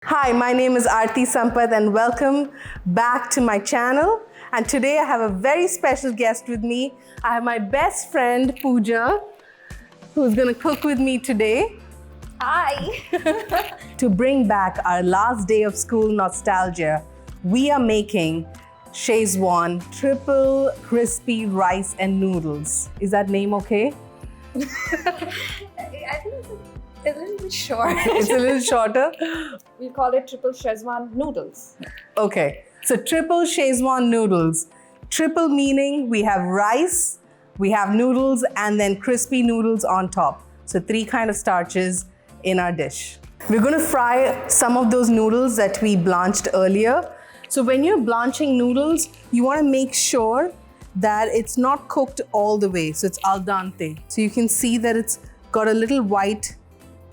Hi, my name is Aarti Sampath and welcome back to my channel. And today I have a very special guest with me. I have my best friend Pooja, who's going to cook with me today. Hi! To bring back our last day of school nostalgia, we are making Schezwan triple crispy rice and noodles. Is that name okay? I think it's a little bit short. It's a little shorter? We call it triple Schezwan Noodles. Okay, so triple Schezwan noodles. Triple meaning we have rice, we have noodles, and then crispy noodles on top. So 3 kind of starches in our dish. We're going to fry some of those noodles that we blanched earlier. So when you're blanching noodles, you want to make sure that it's not cooked all the way. So it's al dente. So you can see that it's got a little white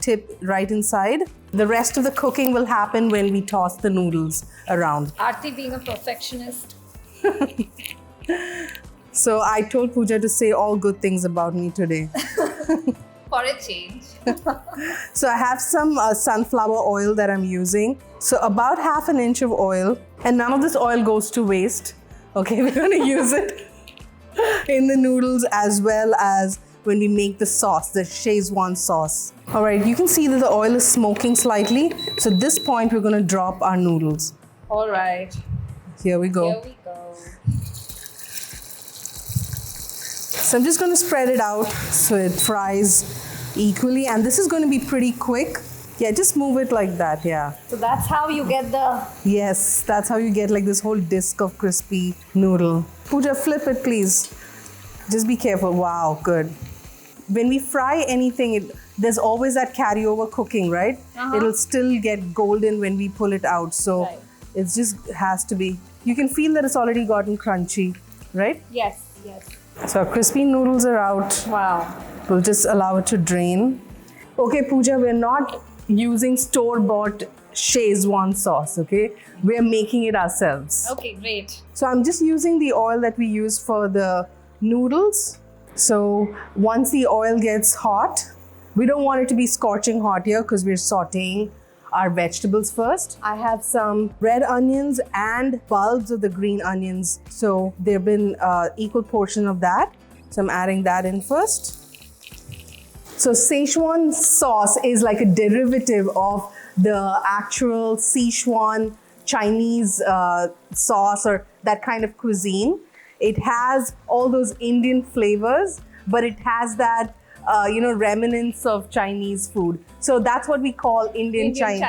tip right inside. The rest of the cooking will happen when we toss the noodles around. Aarti being a perfectionist. So I told Pooja to say all good things about me today. For a change. So I have some sunflower oil that I'm using. So about 1/2 inch of oil, and none of this oil goes to waste. Okay, we're going to use it in the noodles as well as when we make the sauce, the Schezwan sauce. All right, you can see that the oil is smoking slightly. So at this point, we're going to drop our noodles. All right. Here we go. Here we go. So I'm just going to spread it out so it fries equally. And this is going to be pretty quick. Yeah, just move it like that, yeah. So that's how you get the... Yes, that's how you get like this whole disc of crispy noodle. Pooja, flip it, please. Just be careful. Wow, good. When we fry anything, there's always that carryover cooking, right? It'll still get golden when we pull it out. So Right. it just has to be. You can feel that it's already gotten crunchy, right? Yes, yes. So our crispy noodles are out. Wow. We'll just allow it to drain. Okay, Pooja, we're not using store-bought Schezwan sauce, okay? We're making it ourselves. Okay, great. So I'm just using the oil that we use for the noodles. So once the oil gets hot, we don't want it to be scorching hot here because we're sauteing our vegetables first. I have some red onions and bulbs of the green onions. So there've been equal portion of that. So I'm adding that in first. So Szechuan sauce is like a derivative of the actual Sichuan Chinese sauce or that kind of cuisine. It has all those Indian flavors, but it has that, remnants of Chinese food. So that's what we call Indian Chinese.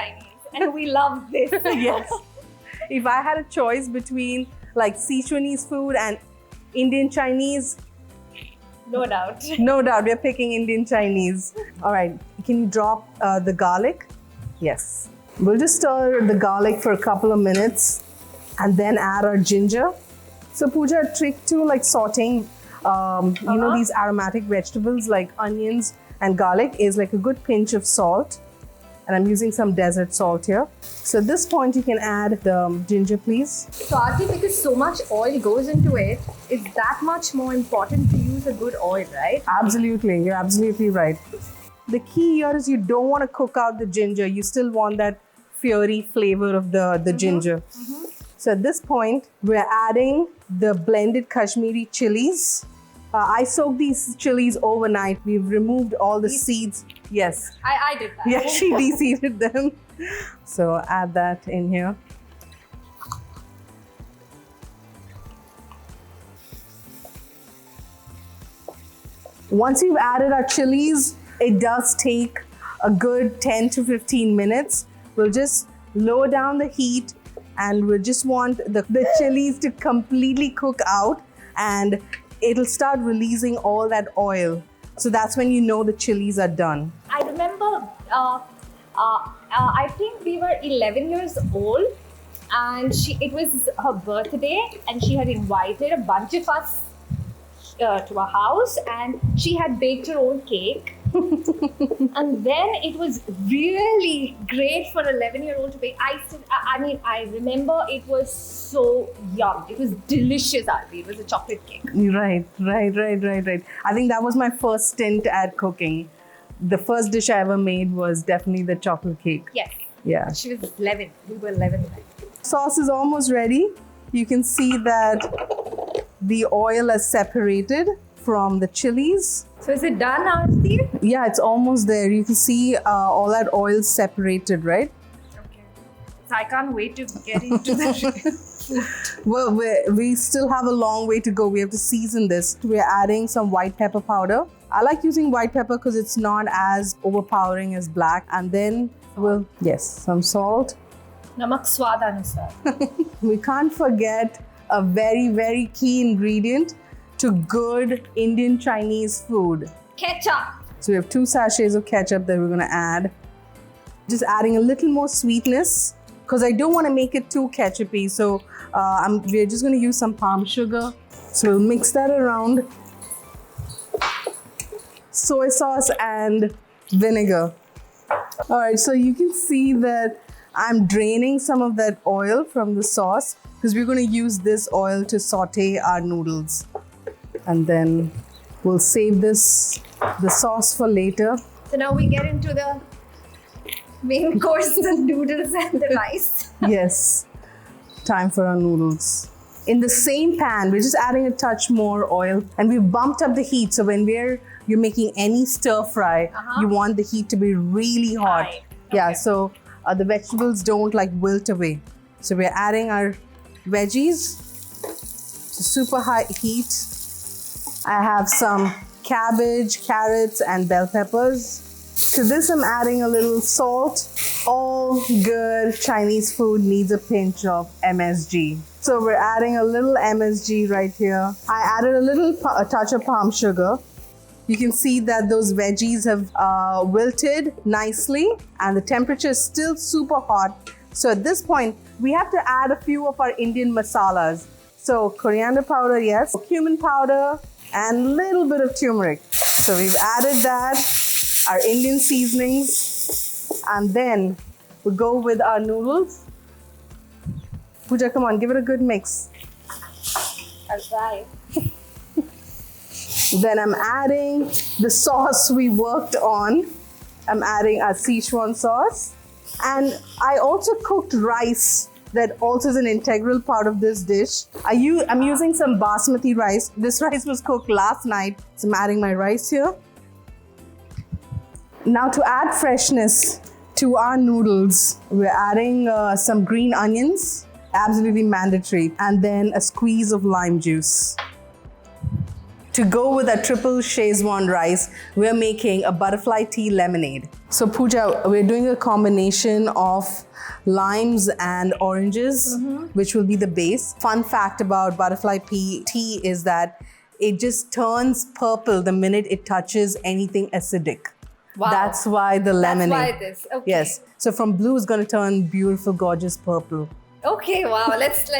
And we love this. Yes. If I had a choice between like Sichuanese food and Indian Chinese, No doubt. no doubt we're picking Indian Chinese. All right, can you drop the garlic? Yes. We'll just stir the garlic for a couple of minutes and then add our ginger. So Pooja, a trick to like sauteing, these aromatic vegetables like onions and garlic is like a good pinch of salt. And I'm using some desert salt here. So at this point, you can add the ginger, please. So Aarti, because so much oil goes into it, it's that much more important to use a good oil, right? Absolutely, you're absolutely right. The key here is you don't want to cook out the ginger. You still want that fiery flavor of the ginger. So at this point, we're adding the blended Kashmiri chilies. I soaked these chilies overnight. We've removed all the seeds. Yes. I did that. Yeah, she deseeded them. So add that in here. Once you've added our chilies, it does take a good 10 to 15 minutes. We'll just lower down the heat and we just want the chilies to completely cook out and it'll start releasing all that oil. So that's when you know the chilies are done. I remember, I think we were 11 years old and it was her birthday and she had invited a bunch of us to her house and she had baked her own cake. And then it was really great for an 11-year-old to bake. I remember it was so yum. It was delicious, Aarti. It was a chocolate cake. Right. I think that was my first stint at cooking. The first dish I ever made was definitely the chocolate cake. Yes. Yeah. She was 11. We were 11 then. Sauce is almost ready. You can see that the oil is separated from the chilies. So is it done, Aarti? Yeah, it's almost there. You can see all that oil separated, right? Okay. So I can't wait to get into the Well, we still have a long way to go. We have to season this. We're adding some white pepper powder. I like using white pepper because it's not as overpowering as black. And then some salt. Namak swad anusar. We can't forget a very, very key ingredient to good Indian Chinese food. Ketchup. So we have 2 sachets of ketchup that we're gonna add. Just adding a little more sweetness because I don't want to make it too ketchupy. So we're just gonna use some palm sugar. So we'll mix that around. Soy sauce and vinegar. All right, so you can see that I'm draining some of that oil from the sauce because we're going to use this oil to saute our noodles. And then we'll save the sauce for later. So now we get into the main course, the noodles and the rice. Yes, time for our noodles. In the same pan, we're just adding a touch more oil and we bumped up the heat. So when you're making any stir fry, you want the heat to be really hot. High. Yeah, Okay. so the vegetables don't like wilt away. So we're adding our veggies to super high heat. I have some cabbage, carrots, and bell peppers. To this, I'm adding a little salt. All good Chinese food needs a pinch of MSG. So we're adding a little MSG right here. I added a touch of palm sugar. You can see that those veggies have wilted nicely and the temperature is still super hot. So at this point, we have to add a few of our Indian masalas. So coriander powder, yes, cumin powder, and a little bit of turmeric. So we've added that, our Indian seasonings, and then we go with our noodles. Pooja, come on, give it a good mix. I'll try. Then I'm adding the sauce we worked on. I'm adding our Schezwan sauce. And I also cooked rice that also is an integral part of this dish. I'm using some basmati rice. This rice was cooked last night, so I'm adding my rice here. Now to add freshness to our noodles, we're adding some green onions, absolutely mandatory, and then a squeeze of lime juice. To go with a triple Schezwan rice, we're making a butterfly tea lemonade. So Pooja, we're doing a combination of limes and oranges, which will be the base. Fun fact about butterfly tea is that it just turns purple the minute it touches anything acidic. Wow. That's why the lemonade. That's why this. Okay. Yes. So from blue, it's going to turn beautiful, gorgeous purple. Okay. Wow. Let's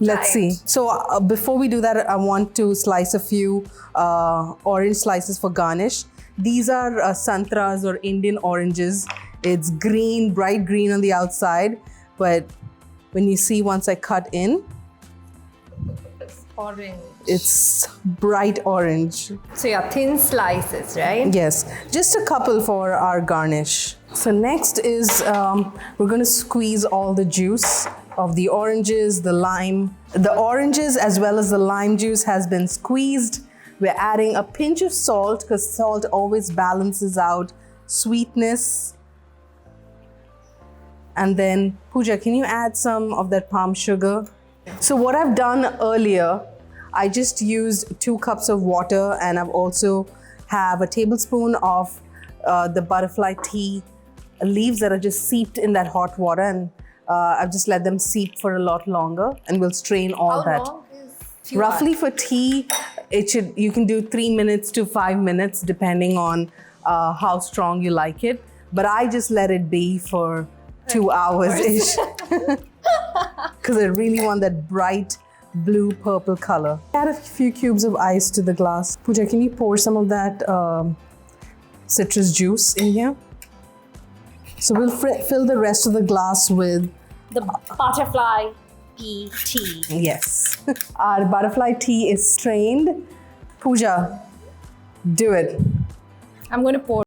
Let's see. So before we do that, I want to slice a few orange slices for garnish. These are santras or Indian oranges. It's green, bright green on the outside, but when you see once I cut in, Orange. it's bright orange. So yeah, thin slices, right? Yes, just a couple for our garnish. So next is we're going to squeeze all the juice of the oranges, the lime. The oranges as well as the lime juice has been squeezed. We're adding a pinch of salt because salt always balances out sweetness. And then, Pooja, can you add some of that palm sugar? So what I've done earlier, I just used 2 cups of water and I've also have a tablespoon of the butterfly tea leaves that are just seeped in that hot water, and I've just let them seep for a lot longer, and we'll strain all that. How long is Roughly for tea, you can do 3 minutes to 5 minutes depending on how strong you like it. But I just let it be for 2 hours-ish because I really want that bright blue purple color. Add a few cubes of ice to the glass. Pooja, can you pour some of that citrus juice in here? So we'll fill the rest of the glass with the butterfly tea. Yes. Our butterfly tea is strained. Pooja, do it. I'm going to pour